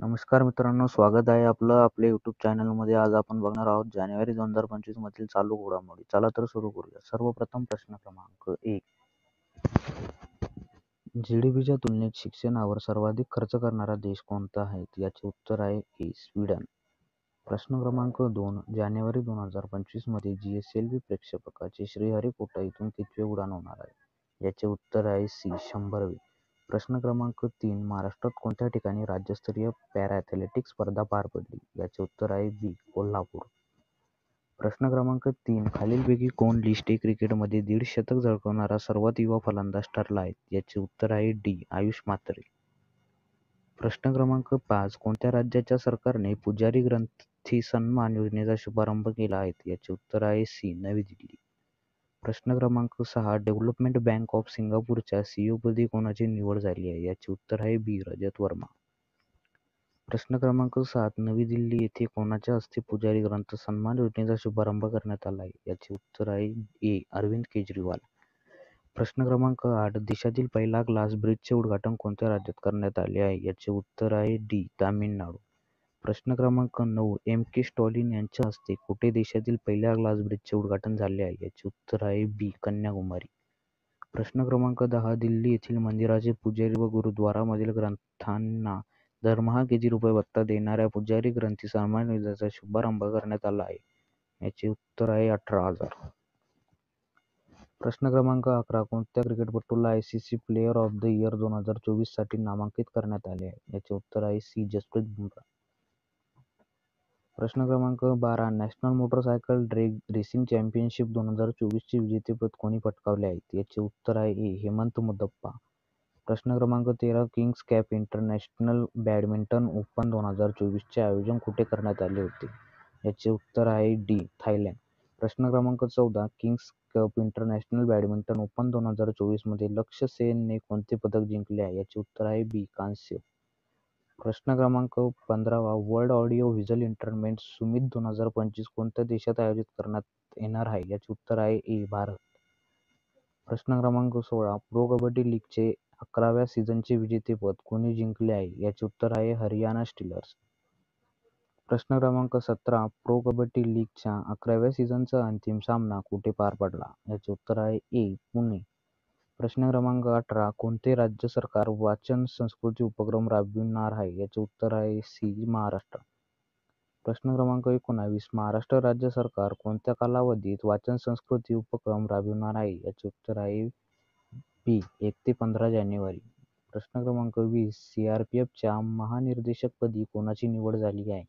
नमस्कार मित्रांनो, स्वागत आहे आपलं आपल्या यूट्यूब चॅनलमध्ये. आज आपण बघणार आहोत जानेवारी 2025 मधील चालू घडामोडी. चला तर सुरू करूया. सर्वप्रथम प्रश्न क्रमांक 1. जीडीपीच्या तुलनेत शिक्षणावर सर्वाधिक खर्च करणारा देश कोणता आहे? याचे उत्तर आहे ए. स्वीडन. प्रश्न क्रमांक 2. जानेवारी 2025 मध्ये GSLV प्रक्षेपकाचे श्रीहरिकोटा इथून कितवे उड्डाण होणार आहे? याचे उत्तर आहे सी. 100वे. प्रश्न क्रमांक 3. महाराष्ट्रात कोणत्या ठिकाणी राज्यस्तरीय पॅरा ॲथलेटिक्स स्पर्धा पार पडली? याचे उत्तर आहे बी. कोल्हापूर. प्रश्न क्रमांक 3. खालीलपैकी कोण लिस्ट ए क्रिकेटमध्ये 150 शतक झळकावणारा सर्वात युवा फलंदाज ठरला आहे? याचे उत्तर आहे डी. आयुष म्हात्रे. प्रश्न क्रमांक 5. कोणत्या राज्याच्या सरकारने पुजारी ग्रंथी सन्मान योजनेचा शुभारंभ केला आहे? याचे उत्तर आहे सी. नवी दिल्ली. प्रश्न क्रमांक 6. डेव्हलपमेंट बँक ऑफ सिंगापूरच्या सीईओपदी कोणाची निवड झाली आहे? याचे उत्तर आहे बी. रजत वर्मा. प्रश्न क्रमांक 7. नवी दिल्ली येथे कोणाच्या हस्ते पुजारी ग्रंथ सन्मान योजनेचा शुभारंभ करण्यात आला आहे? याचे उत्तर आहे ए. अरविंद केजरीवाल. प्रश्न क्रमांक 8. देशातील पहिला ग्लास ब्रिजचे उद्घाटन कोणत्या राज्यात करण्यात आले आहे? याचे उत्तर आहे डी. तामिळनाडू. प्रश्न क्रमांक 9. एम. के. स्टॅलिन यांच्या हस्ते कुठे देशातील पहिल्या ग्लास ब्रिजचे उद्घाटन झाले आहे? याचे उत्तर आहे बी. कन्याकुमारी. प्रश्न क्रमांक 10. दिल्ली येथील मंदिराचे पुजारी व गुरुद्वारामधील ग्रंथांना दरमहा किती रुपये भत्ता देणाऱ्या पुजारी ग्रंथी सन्मान योजनेचा शुभारंभ करण्यात आला आहे? याचे उत्तर आहे 18,000. प्रश्न क्रमांक 11. कोणत्या क्रिकेटपटूला ICC player of the year 2024 साठी नामांकित करण्यात आले आहे? याचे उत्तर आहे सी. जसप्रीत बुमराह. प्रश्न क्रमांक 12. National motorcycle drag racing championship 2024 चे विजेतेपद कोणी पटकावले आहे? याचे उत्तर आहे ए. हेमंत मुदप्पा. प्रश्न क्रमांक 13. Kings cup international badminton open 2024 चे आयोजन कुठे करण्यात आले होते? याचे उत्तर आहे डी. थायलंड. प्रश्न क्रमांक 14. Kings cup international badminton open 2024 मध्ये लक्ष्य सेनने कोणते पदक जिंकले आहे? याचे उत्तर आहे बी. कांस्य. प्रश्न क्रमांक 15. World audio visual entertainment summit 2025 कोणत्या देशात आयोजित करण्यात येणार आहे? याचे उत्तर आहे ए. भारत. प्रश्न क्रमांक 16. प्रो कबड्डी लीगचे 11व्या सीझनचे विजेतेपद कोणी जिंकले आहे? याचे उत्तर आहे हरियाणा स्टीलर्स. प्रश्न क्रमांक 17. प्रो कबड्डी लीगच्या 11व्या सीझनचा अंतिम सामना कुठे पार पडला? याचे उत्तर आहे ए. पुणे. प्रश्न क्रमांक 18. कोणते राज्य सरकार वाचन संस्कृती उपक्रम राबविणार आहे? याचे उत्तर आहे सी. महाराष्ट्र. प्रश्न क्रमांक 19. महाराष्ट्र राज्य सरकार कोणत्या कालावधीत वाचन संस्कृती उपक्रम राबविणार आहे? याचे उत्तर आहे बी. 1 ते 15 जानेवारी. प्रश्न क्रमांक 20. सीआरपीएफच्या महानिर्देशकपदी कोणाची निवड झाली आहे?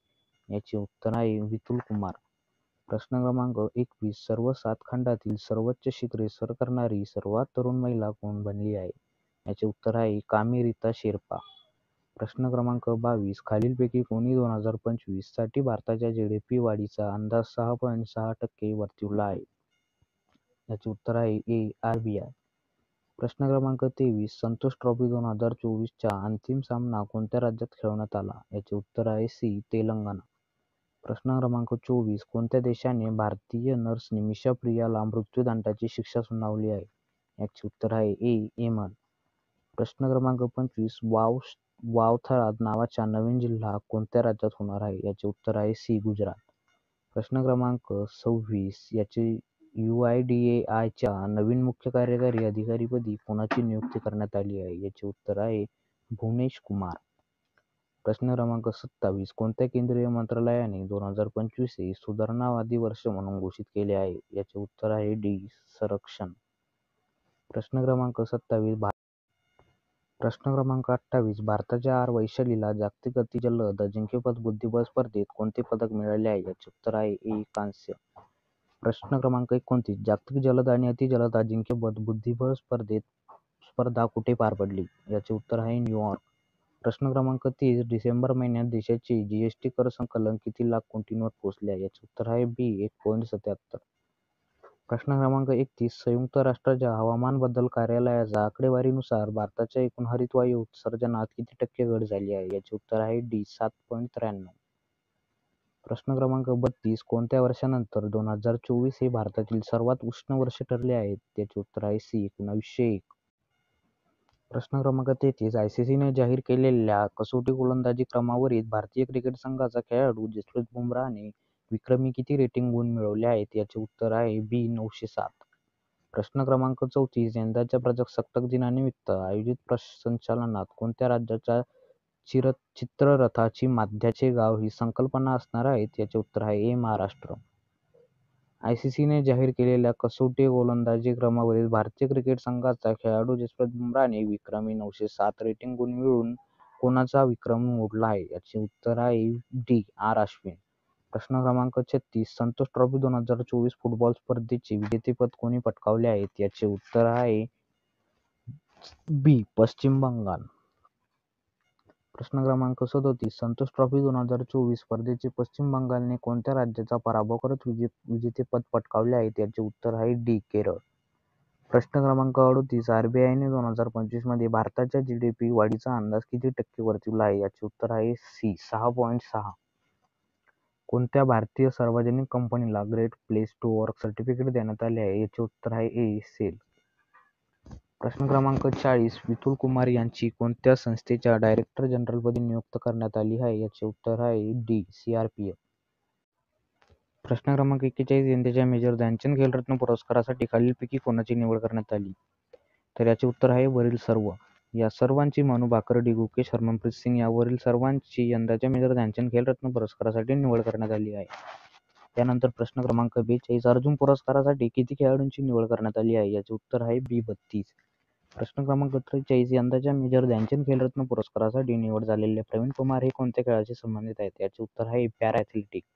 याचे उत्तर आहे विपुल कुमार. प्रश्न क्रमांक 21. सर्व 7 खंडातील सर्वोच्च शिखरे सर करणारी सर्वात तरुण महिला कोण बनली आहे? याचे उत्तर आहे कामी रीता शेर्पा. प्रश्न क्रमांक 22. खालीलपैकी कोणी 2025 साठी भारताच्या जीडीपी वाढीचा अंदाज 6.6% वर्तविला आहे? याचे उत्तर आहे ए. आरबीआय. प्रश्न क्रमांक 23. संतोष ट्रॉफी 2024 चा अंतिम सामना कोणत्या राज्यात खेळवण्यात आला? याचे उत्तर आहे सी. तेलंगणा. प्रश्न क्रमांक 24. कोणत्या देशाने भारतीय नर्स निमिषा प्रियाला मृत्यूदंडाची शिक्षा सुनावली आहे? याचे उत्तर आहे ए. येमन. प्रश्न क्रमांक 25. वावथळा नावाचा नवीन जिल्हा कोणत्या राज्यात होणार आहे? याचे उत्तर आहे सी. गुजरात. प्रश्न क्रमांक 26. याचे UIDAIच्या नवीन मुख्य कार्यकारी अधिकारीपदी कोणाची नियुक्ती करण्यात आली आहे? याचे उत्तर आहे भुवनेश कुमार. प्रश्न क्रमांक 27. कोणत्या केंद्रीय मंत्रालयाने 2025 हे सुधारणावादी वर्ष म्हणून घोषित केले आहे? याचे उत्तर आहे डी. संरक्षण. प्रश्न क्रमांक 27. प्रश्न क्रमांक 28. भारताच्या आर. वैशालीला जागतिक अतिजलद अजिंक्यपद बुद्धिबळ स्पर्धेत कोणते पदक मिळाले आहे? याचे उत्तर आहे ए. कांस्य. प्रश्न क्रमांक 29. जागतिक जलद आणि अतिजलद अजिंक्यपद बुद्धिबळ स्पर्धा कुठे पार पडली? याचे उत्तर आहे न्यूयॉर्क. प्रश्न क्रमांक 30. डिसेंबर महिन्यात देशाचे जीएसटी कर संकलन किती लाख कोटींवर पोहोचले आहे? याचे उत्तर आहे बी. 1.77. प्रश्न क्रमांक 31. संयुक्त राष्ट्राच्या हवामान बदल कार्यालयाच्या आकडेवारीनुसार भारताच्या एकूण हरितवायू उत्सर्जनात किती टक्के घट झाली आहे? याचे उत्तर आहे डी. 7.93. प्रश्न क्रमांक 32. कोणत्या वर्षानंतर 2024 हे भारतातील सर्वात उष्ण वर्ष ठरले आहे? याचे उत्तर आहे सी. 1901. प्रश्न क्रमांक 33 आयसीसीने जाहीर केलेल्या कसोटी गोलंदाजी क्रमवारीत भारतीय क्रिकेट संघाचा खेळाडू जसप्रीत बुमराहने विक्रमी किती रेटिंग गुण मिळवले आहेत? याचे उत्तर आहे बी. 907. प्रश्न क्रमांक 34 यंदाच्या प्रजासत्ताक दिनानिमित्त आयोजित संचलनात कोणत्या राज्याच्या चित्ररथाची माध्याचे गाव ही संकल्पना असणार आहे? याचे उत्तर आहे ए. महाराष्ट्र. आयसीसीने जाहीर केलेल्या कसोटी गोलंदाजी क्रमवारीत भारतीय क्रिकेट संघाचा खेळाडू जसप्रीत बुमराहने विक्रमी 907 रेटिंग गुण मिळवून कोणाचा विक्रम मोडला आहे? याचे उत्तर आहे डी. आर. अश्विन. प्रश्न क्रमांक 36 संतोष ट्रॉफी 2024 फुटबॉल स्पर्धेचे विजेतेपद कोणी पटकावले आहे? याचे उत्तर आहे बी. पश्चिम बंगाल. प्रश्न क्रमांक 37 संतोष ट्रॉफी 2024 स्पर्धेचे पश्चिम बंगालने कोणत्या राज्याचा पराभव करत विजेतेपद पटकावले आहे? याचे उत्तर आहे डी. केरळ. प्रश्न क्रमांक 38 आरबीआयने 2025 मध्ये भारताच्या जीडीपी वाढीचा अंदाज किती टक्के वर्तविला आहे? याचे उत्तर आहे सी. 6.6. कोणत्या भारतीय सार्वजनिक कंपनीला great place to work certificate देण्यात आले आहे? याचे उत्तर आहे ए. सेल. प्रश्न क्रमांक 40 विपुल कुमार यांची कोणत्या संस्थेच्या डायरेक्टर जनरलपदी नियुक्ती करण्यात आली आहे? याचे उत्तर आहे डी. सीआरपीएफ. प्रश्न क्रमांक 41 यंदाच्या मेजर ध्यानचंद खेलरत्न पुरस्कारासाठी खालीलपैकी कोणाची निवड करण्यात आली? तर याचे उत्तर आहे वरील सर्व. या सर्वांची मनू भाकर्डी, गुकेश, हरमनप्रीत सिंग यावरील सर्वांची यंदाच्या मेजर ध्यानचंद खेलरत्न पुरस्कारासाठी निवड करण्यात आली आहे. त्यानंतर प्रश्न क्रमांक 42 अर्जुन पुरस्कारासाठी किती खेळाडूंची निवड करण्यात आली आहे? याचे उत्तर आहे बी. 32. प्रश्न क्रमांक 43 यंदाच्या मेजर ध्यानचंद खेलरत्न पुरस्कारासाठी निवड झालेले प्रवीण कुमार हे कोणत्या खेळाशी संबंधित आहेत? याचे उत्तर आहे पॅरा ॲथलेटिक्स.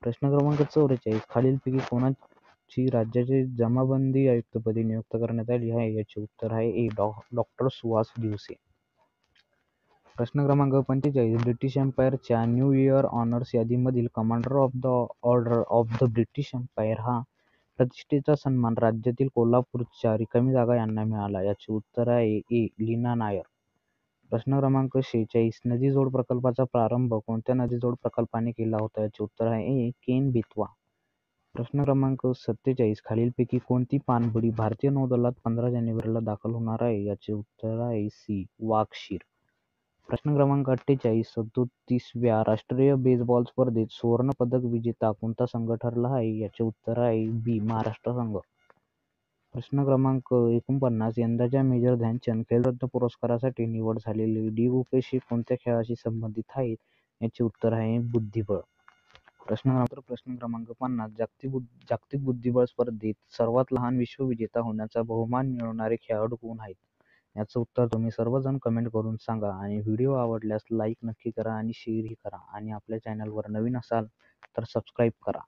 प्रश्न क्रमांक 44 खालीलपैकी कोणाची राज्याचे जमाबंदी आयुक्तपदी नियुक्ती करण्यात आली आहे? याचे उत्तर आहे ए. डॉ. सुहास दिवसे. प्रश्न क्रमांक 45 ब्रिटिश एम्पायरच्या न्यू इयर ऑनर्स यादीमधील commander of the order of the British Empire हा प्रतिष्ठेचा सन्मान राज्यातील कोल्हापूरच्या रिकामी जागा यांना मिळाला? याचे उत्तर आहे ए. लीना नायर. प्रश्न क्रमांक 46 नदीजोड प्रकल्पाचा प्रारंभ कोणत्या नदीजोड प्रकल्पाने केला होता? याचे उत्तर आहे ए. केन बेतवा. प्रश्न क्रमांक 47 खालीलपैकी कोणती पाणबुडी भारतीय नौदलात 15 जानेवारीला दाखल होणार आहे? याचे उत्तर आहे सी. वाघशीर. प्रश्न क्रमांक 48 37व्या राष्ट्रीय बेसबॉल स्पर्धेत सुवर्ण पदक विजेता कोणता संघ ठरला आहे? याचे उत्तर आहे बी. महाराष्ट्र संघ. प्रश्न क्रमांक 49 यंदाच्या मेजर ध्यानचंद खेलरत्न पुरस्कारासाठी निवड झालेले डी. गुकेश हे कोणत्या खेळाशी संबंधित आहेत? याचे उत्तर आहे बुद्धिबळ. प्रश्न क्रमांक 50 जागतिक बुद्धिबळ स्पर्धेत सर्वात लहान विश्वविजेता होण्याचा बहुमान मिळवणारे खेळाडू कोण आहेत? याचं उत्तर तुम्ही सर्वजण कमेंट करून सांगा आणि व्हिडिओ आवडल्यास लाईक नक्की करा आणि शेअरही करा आणि आपल्या चॅनलवर नवीन असाल तर सबस्क्राईब करा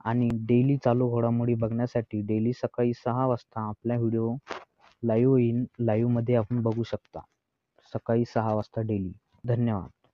आणि डेली चालू घडामोडी बघण्यासाठी डेली सकाळी 6 वाजता आपला व्हिडिओ लाईव्हमध्ये आपण बघू शकता. सकाळी 6 वाजता डेली. धन्यवाद.